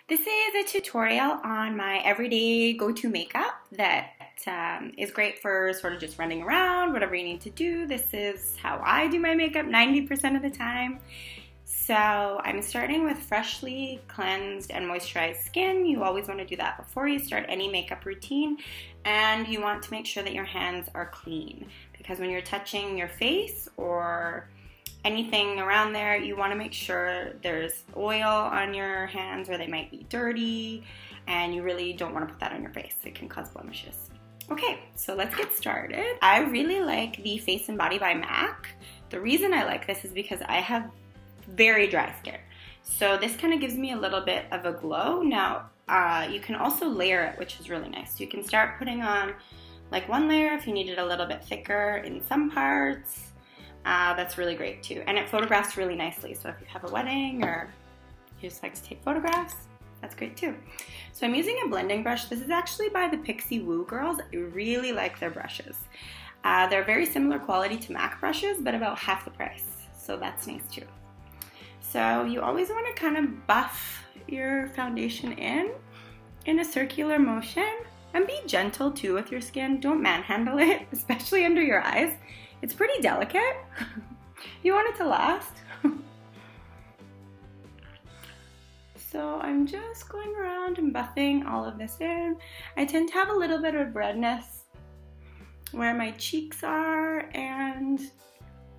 This is a tutorial on my everyday go-to makeup that is great for sort of just running around, whatever you need to do. This is how I do my makeup 90% of the time. So I'm starting with freshly cleansed and moisturized skin. You always want to do that before you start any makeup routine, and you want to make sure that your hands are clean, because when you're touching your face or anything around there, you want to make sure there's oil on your hands or they might be dirty, and you really don't want to put that on your face. It can cause blemishes. Okay, so let's get started. I really like the Face and Body by MAC. The reason I like this is because I have very dry skin. So this kind of gives me a little bit of a glow. Now, you can also layer it, which is really nice. So you can start putting on like one layer if you need it a little bit thicker in some parts. That's really great too. And it photographs really nicely. So if you have a wedding or you just like to take photographs, that's great too. So I'm using a blending brush. This is actually by the Pixie Woo girls. I really like their brushes. They're very similar quality to MAC brushes, but about half the price. So that's nice too. So you always want to kind of buff your foundation in a circular motion, and be gentle too with your skin. Don't manhandle it, especially under your eyes. It's pretty delicate. You want it to last. So I'm just going around and buffing all of this in. I tend to have a little bit of redness where my cheeks are and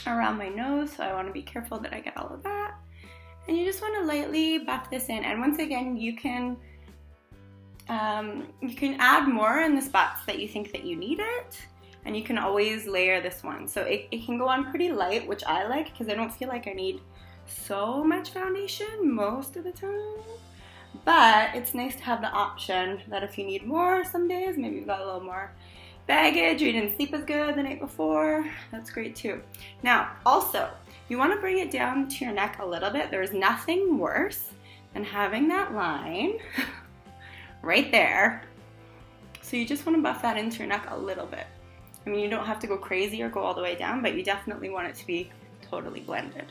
around my nose, so I want to be careful that I get all of that. And you just want to lightly buff this in. And once again, you can add more in the spots that you think that you need it. And you can always layer this one. So it can go on pretty light, which I like because I don't feel like I need so much foundation most of the time. But it's nice to have the option that if you need more some days, maybe you've got a little more baggage or you didn't sleep as good the night before, that's great too. Now, also, you want to bring it down to your neck a little bit. There's nothing worse than having that line right there. So you just want to buff that into your neck a little bit. I mean, you don't have to go crazy or go all the way down, but you definitely want it to be totally blended.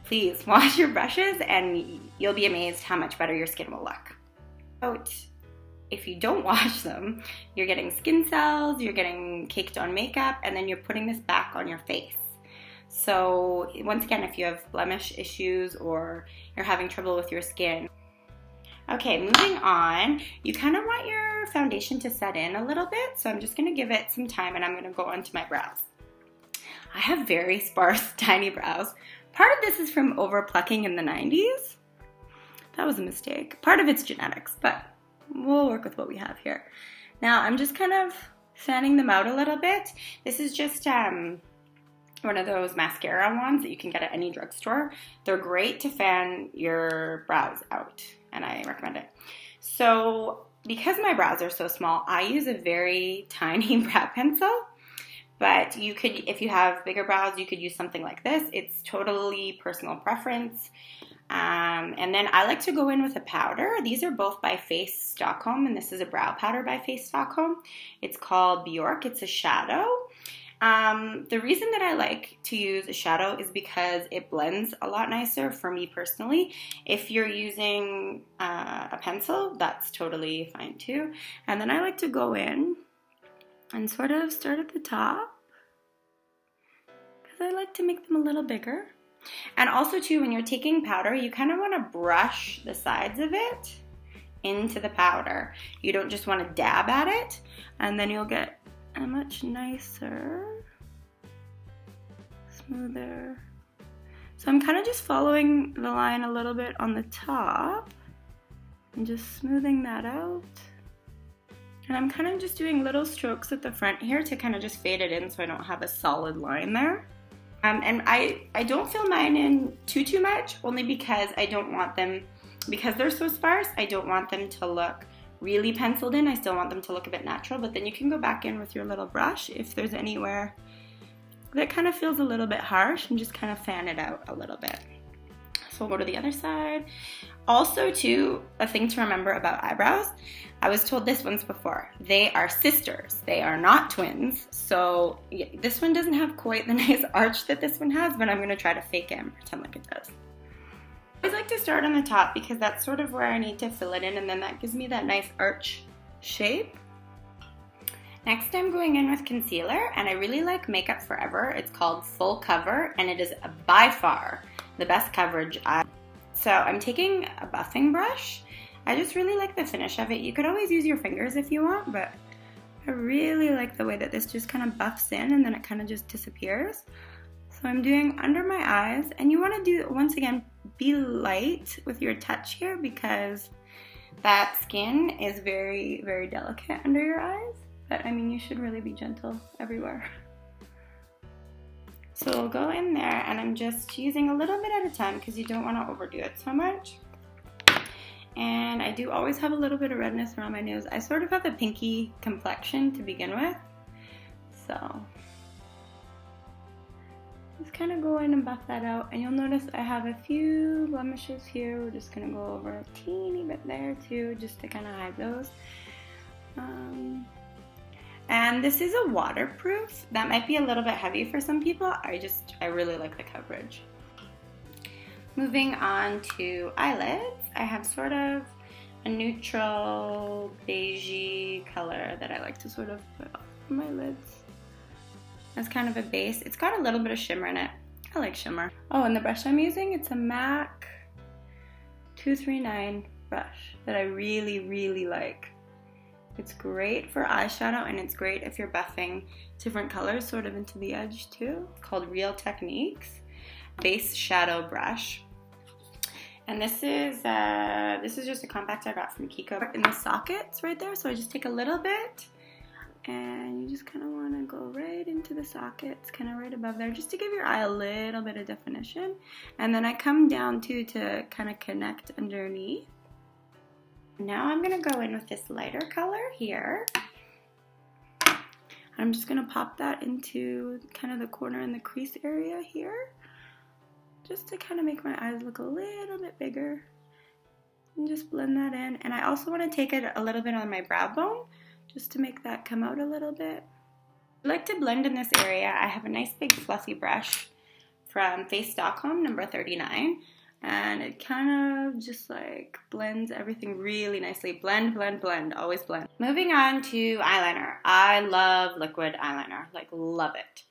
Please wash your brushes and you'll be amazed how much better your skin will look. If you don't wash them, you're getting skin cells, you're getting caked on makeup, and then you're putting this back on your face. So once again, if you have blemish issues or you're having trouble with your skin. Okay, moving on, you kind of want your foundation to set in a little bit, so I'm just going to give it some time and I'm going to go onto my brows. I have very sparse, tiny brows. Part of this is from over plucking in the 90s. That was a mistake. Part of it's genetics, but we'll work with what we have here. Now, I'm just kind of fanning them out a little bit. This is just one of those mascara ones that you can get at any drugstore. They're great to fan your brows out, and I recommend it. So because my brows are so small, I use a very tiny brow pencil, but you could, if you have bigger brows, you could use something like this. It's totally personal preference. And then I like to go in with a powder. These are both by Face Stockholm, and this is a brow powder by Face Stockholm. It's called Bjork. It's a shadow. The reason that I like to use a shadow is because it blends a lot nicer for me personally. If you're using a pencil, that's totally fine too. And then I like to go in and sort of start at the top because I like to make them a little bigger. And also too, when you're taking powder, you kind of want to brush the sides of it into the powder. You don't just want to dab at it, and then you'll get a much nicer, smoother. So I'm kind of just following the line a little bit on the top and just smoothing that out. And I'm kind of just doing little strokes at the front here to kind of just fade it in so I don't have a solid line there. And I don't fill mine in too much, only because I don't want them, because they're so sparse, I don't want them to look really penciled in. I still want them to look a bit natural, but then you can go back in with your little brush if there's anywhere that kind of feels a little bit harsh, and just kind of fan it out a little bit. So we'll go to the other side. Also too, a thing to remember about eyebrows, I was told this once before, they are sisters, they are not twins. So this one doesn't have quite the nice arch that this one has, but I'm gonna try to fake it and pretend like it does. I always like to start on the top because that's sort of where I need to fill it in, and then that gives me that nice arch shape. Next, I'm going in with concealer, and I really like Makeup Forever. It's called Full Cover, and it is by far the best coverage. So I'm taking a buffing brush. I just really like the finish of it. You could always use your fingers if you want, but I really like the way that this just kind of buffs in and then it kind of just disappears. So I'm doing under my eyes, and you want to do, once again, be light with your touch here because that skin is very, very delicate under your eyes. But I mean, you should really be gentle everywhere. So we'll go in there, and I'm just using a little bit at a time because you don't want to overdo it so much. And I do always have a little bit of redness around my nose. I sort of have a pinky complexion to begin with. So just kind of go in and buff that out. And you'll notice I have a few blemishes here. We're just going to go over a teeny bit there too, just to kind of hide those. And this is a waterproof. That might be a little bit heavy for some people. I really like the coverage. Moving on to eyelids, I have sort of a neutral beigey color that I like to sort of put on my lids as kind of a base. It's got a little bit of shimmer in it. I like shimmer. Oh, and the brush I'm using, it's a MAC 239 brush that I really, really like. It's great for eyeshadow, and it's great if you're buffing different colors sort of into the edge too. It's called Real Techniques Base Shadow Brush. And this is just a compact I got from Kiko in the sockets right there. So I just take a little bit, and you just kind of want to go right into the sockets, kind of right above there, just to give your eye a little bit of definition. And then I come down too to kind of connect underneath. Now I'm going to go in with this lighter color here. I'm just going to pop that into kind of the corner and the crease area here, just to kind of make my eyes look a little bit bigger, and just blend that in. And I also want to take it a little bit on my brow bone, just to make that come out a little bit. I like to blend in this area. I have a nice big fluffy brush from Face Stockholm number 39. And it kind of just like blends everything really nicely. Blend, blend, blend, always blend. Moving on to eyeliner. I love liquid eyeliner, like love it.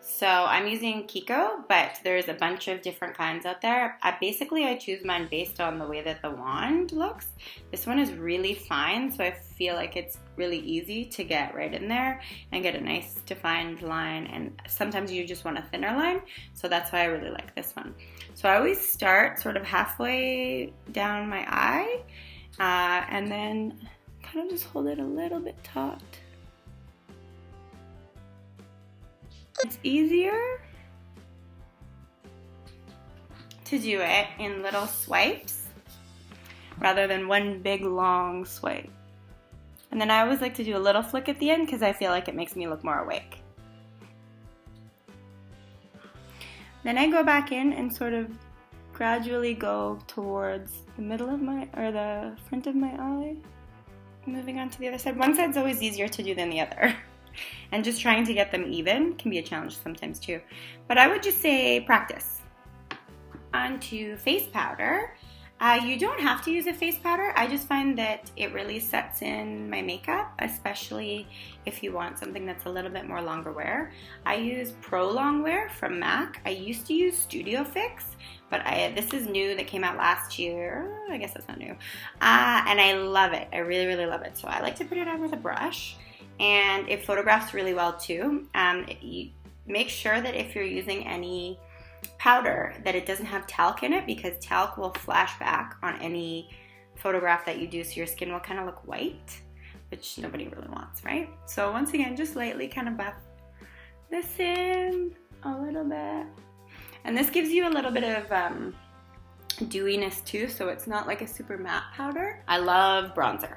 So I'm using Kiko, but there's a bunch of different kinds out there. I choose mine based on the way that the wand looks. This one is really fine, so I feel like it's really easy to get right in there and get a nice defined line. And sometimes you just want a thinner line, so that's why I really like this one. So I always start sort of halfway down my eye, and then kind of just hold it a little bit taut. It's easier to do it in little swipes rather than one big long swipe. And then I always like to do a little flick at the end because I feel like it makes me look more awake. Then I go back in and sort of gradually go towards the middle of the front of my eye. Moving on to the other side. One side's always easier to do than the other. And just trying to get them even can be a challenge sometimes too. But I would just say practice. On to face powder. You don't have to use a face powder. I just find that it really sets in my makeup, especially if you want something that's a little bit more longer wear. I use Pro Long Wear from MAC. I used to use Studio Fix, but this is new that came out last year. I guess that's not new. And I love it. I really, really love it. So I like to put it on with a brush, and it photographs really well too. You make sure that if you're using any powder that it doesn't have talc in it, because talc will flash back on any photograph that you do, so your skin will kind of look white, which nobody really wants, right? So once again, just lightly kind of buff this in a little bit, and this gives you a little bit of dewiness too, so it's not like a super matte powder. I love bronzer.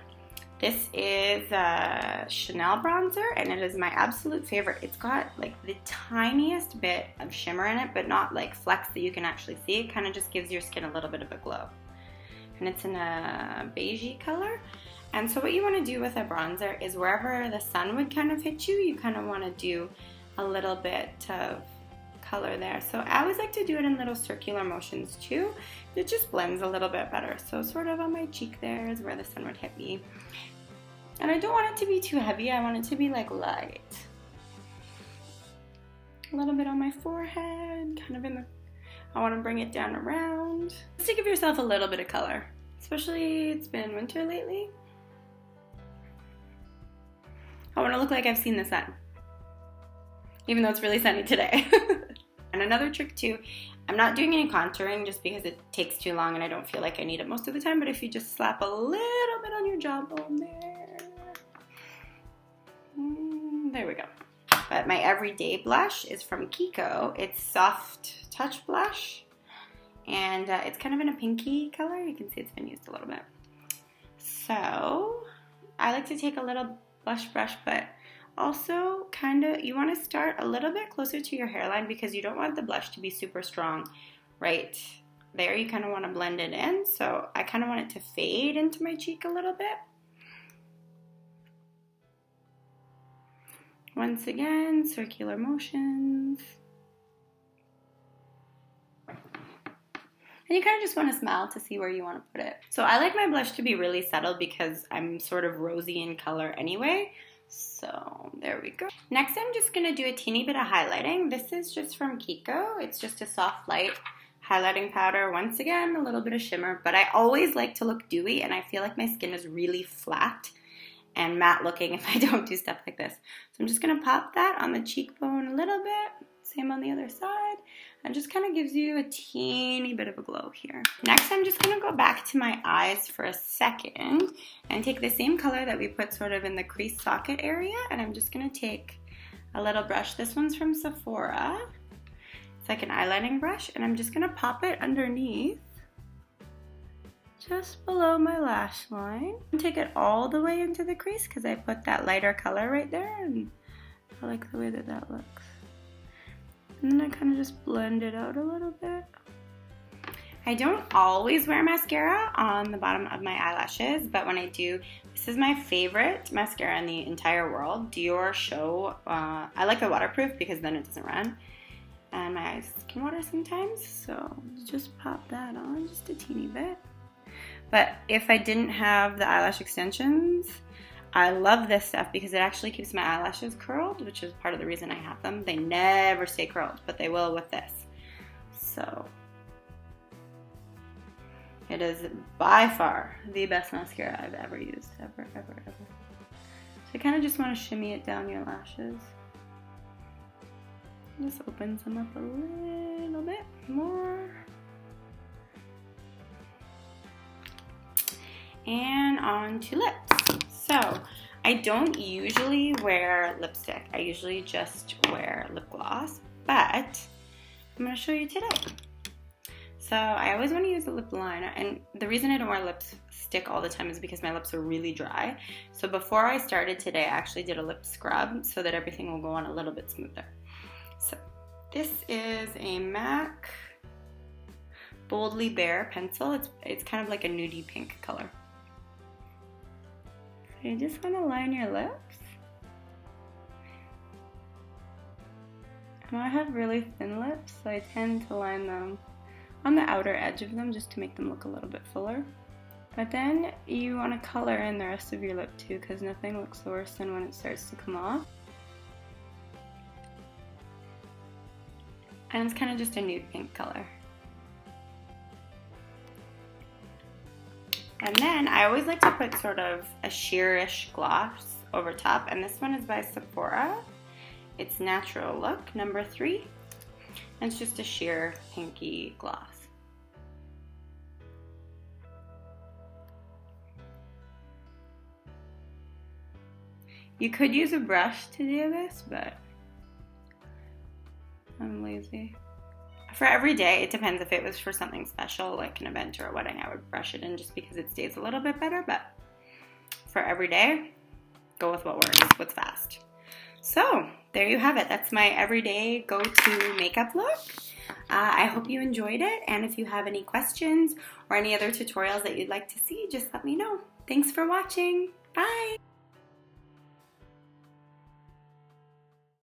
This is a Chanel bronzer, and it is my absolute favorite. It's got like the tiniest bit of shimmer in it, but not like flecks that you can actually see. It kind of just gives your skin a little bit of a glow. And it's in a beigey color. And so what you want to do with a bronzer is wherever the sun would kind of hit you, you kind of want to do a little bit of color there. So I always like to do it in little circular motions too. It just blends a little bit better. So sort of on my cheek there is where the sun would hit me. And I don't want it to be too heavy. I want it to be like light. A little bit on my forehead, kind of in the, I want to bring it down around. Just to give yourself a little bit of color. Especially it's been winter lately. I want to look like I've seen the sun. Even though it's really sunny today. And another trick too, I'm not doing any contouring just because it takes too long and I don't feel like I need it most of the time, but if you just slap a little bit on your jawbone there. There we go. But my everyday blush is from Kiko. It's Soft Touch Blush. And it's kind of in a pinky color. You can see it's been used a little bit. So I like to take a little blush brush, but also kind of, you want to start a little bit closer to your hairline because you don't want the blush to be super strong right there. You kind of want to blend it in. So I kind of want it to fade into my cheek a little bit. Once again, circular motions. And you kind of just want to smile to see where you want to put it. So I like my blush to be really subtle because I'm sort of rosy in color anyway. So there we go. Next, I'm just going to do a teeny bit of highlighting. This is just from Kiko. It's just a soft light highlighting powder. Once again, a little bit of shimmer. But I always like to look dewy, and I feel like my skin is really flat and matte looking if I don't do stuff like this. So I'm just going to pop that on the cheekbone a little bit. Same on the other side. And just kind of gives you a teeny bit of a glow here. Next, I'm just going to go back to my eyes for a second and take the same color that we put sort of in the crease socket area. And I'm just going to take a little brush. This one's from Sephora. It's like an eyelining brush. And I'm just going to pop it underneath, just below my lash line. And take it all the way into the crease because I put that lighter color right there. And I like the way that that looks. And then I kind of just blend it out a little bit. I don't always wear mascara on the bottom of my eyelashes, but when I do, this is my favorite mascara in the entire world, Dior Show. I like the waterproof because then it doesn't run. And my eyes can water sometimes, so just pop that on just a teeny bit. But if I didn't have the eyelash extensions, I love this stuff because it actually keeps my eyelashes curled, which is part of the reason I have them. They never stay curled, but they will with this. So it is by far the best mascara I've ever used, ever, ever, ever. So you kind of just want to shimmy it down your lashes. Just opens them up a little bit more. And on to lips. So I don't usually wear lipstick. I usually just wear lip gloss, but I'm going to show you today. So I always want to use a lip liner, and the reason I don't wear lipstick all the time is because my lips are really dry. So before I started today, I actually did a lip scrub so that everything will go on a little bit smoother. So this is a MAC Boldly Bare pencil. It's kind of like a nudie pink color. So you just want to line your lips. And I have really thin lips, so I tend to line them on the outer edge of them just to make them look a little bit fuller. But then you want to color in the rest of your lip too, because nothing looks worse than when it starts to come off. And it's kind of just a nude pink color. And then I always like to put sort of a sheerish gloss over top, and this one is by Sephora. It's Natural Look, number 3. And it's just a sheer pinky gloss. You could use a brush to do this, but I'm lazy. For every day, it depends. If it was for something special, like an event or a wedding, I would brush it in just because it stays a little bit better, but for every day, go with what works, what's fast. So, there you have it. That's my everyday go-to makeup look. I hope you enjoyed it, and if you have any questions or any other tutorials that you'd like to see, just let me know. Thanks for watching. Bye!